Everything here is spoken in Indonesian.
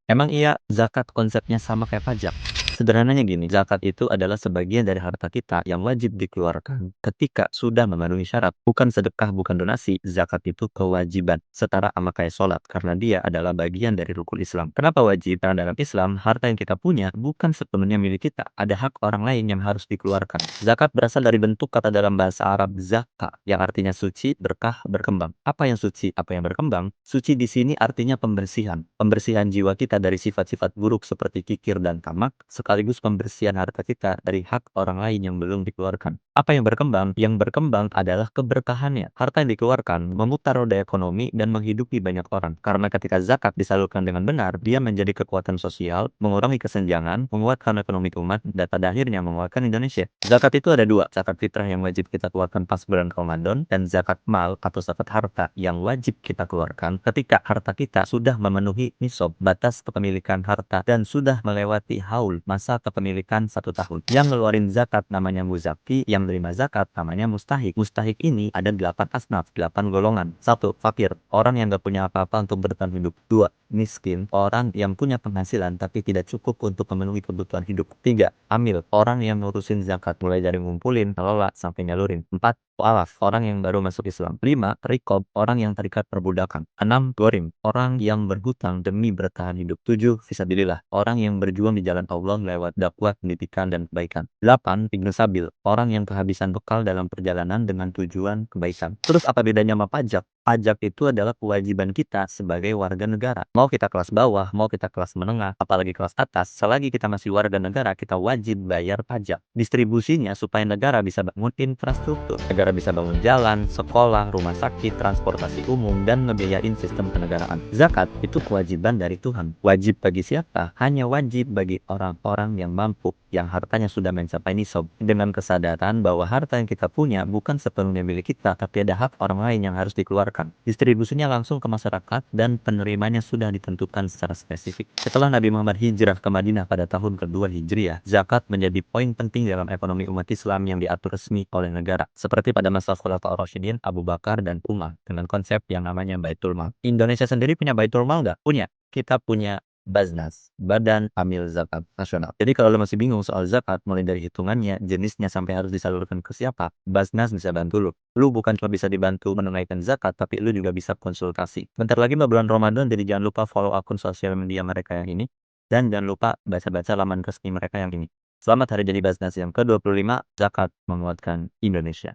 Emang iya, zakat konsepnya sama kayak pajak? Sederhananya gini, zakat itu adalah sebagian dari harta kita yang wajib dikeluarkan ketika sudah memenuhi syarat. Bukan sedekah, bukan donasi. Zakat itu kewajiban. Setara sama kayak sholat, karena dia adalah bagian dari rukun Islam. Kenapa wajib? Karena dalam Islam, harta yang kita punya bukan sepenuhnya milik kita. Ada hak orang lain yang harus dikeluarkan. Zakat berasal dari bentuk kata dalam bahasa Arab zaka, yang artinya suci, berkah, berkembang. Apa yang suci? Apa yang berkembang? Suci di sini artinya pembersihan. Pembersihan jiwa kita dari sifat-sifat buruk seperti kikir dan tamak, sekaligus pembersihan harta kita dari hak orang lain yang belum dikeluarkan. Apa yang berkembang? Yang berkembang adalah keberkahannya. Harta yang dikeluarkan memutar roda ekonomi dan menghidupi banyak orang. Karena ketika zakat disalurkan dengan benar, dia menjadi kekuatan sosial, mengurangi kesenjangan, menguatkan ekonomi umat, dan pada akhirnya menguatkan Indonesia. Zakat itu ada dua, zakat fitrah yang wajib kita keluarkan pas bulan Ramadan, dan zakat mal atau zakat harta yang wajib kita keluarkan ketika harta kita sudah memenuhi nisab, batas kepemilikan harta, dan sudah melewati haul, masa kepemilikan 1 tahun. Yang ngeluarin zakat namanya muzaki, yang menerima zakat namanya mustahik. Mustahik ini ada 8 asnaf, 8 golongan. 1. Fakir, orang yang gak punya apa-apa untuk bertahan hidup. 2. Miskin, orang yang punya penghasilan tapi tidak cukup untuk memenuhi kebutuhan hidup. 3. Amil, orang yang ngurusin zakat mulai dari ngumpulin, kelola, sampai nyalurin. 4. Mu'alaf, orang yang baru masuk Islam. 5. Rikob, orang yang terikat perbudakan. 6. Gorim, orang yang berhutang demi bertahan hidup. 7. Fisabilillah, orang yang berjuang di jalan Allah lewat dakwah, pendidikan, dan kebaikan. 8. Ibnu Sabil, orang yang kehabisan bekal dalam perjalanan dengan tujuan kebaikan. Terus apa bedanya sama pajak? Pajak itu adalah kewajiban kita sebagai warga negara. Mau kita kelas bawah, mau kita kelas menengah, apalagi kelas atas, selagi kita masih warga negara, kita wajib bayar pajak. Distribusinya supaya negara bisa bangun infrastruktur. Negara bisa bangun jalan, sekolah, rumah sakit, transportasi umum, dan ngebiayain sistem kenegaraan. Zakat itu kewajiban dari Tuhan. Wajib bagi siapa? Hanya wajib bagi orang-orang yang mampu, yang hartanya sudah mencapai nisab. Dengan kesadaran bahwa harta yang kita punya bukan sepenuhnya milik kita, tapi ada hak orang lain yang harus dikeluarkan. Distribusinya langsung ke masyarakat dan penerimanya sudah ditentukan secara spesifik. Setelah Nabi Muhammad hijrah ke Madinah pada tahun kedua Hijriah, zakat menjadi poin penting dalam ekonomi umat Islam yang diatur resmi oleh negara. Seperti pada masa Khulafaur Rasyidin, Abu Bakar, dan Umar, dengan konsep yang namanya Baitul Mal. Indonesia sendiri punya Baitul Mal nggak? Punya. Kita punya Baznas, Badan Amil Zakat Nasional. Jadi kalau lo masih bingung soal zakat, mulai dari hitungannya, jenisnya, sampai harus disalurkan ke siapa, Baznas bisa bantu lo. Lu bukan cuma bisa dibantu menunaikan zakat, tapi lu juga bisa konsultasi. Bentar lagi mau bulan Ramadan, jadi jangan lupa follow akun sosial media mereka yang ini. Dan jangan lupa baca-baca laman resmi mereka yang ini. Selamat Hari Jadi Baznas yang ke-25, Zakat Menguatkan Indonesia.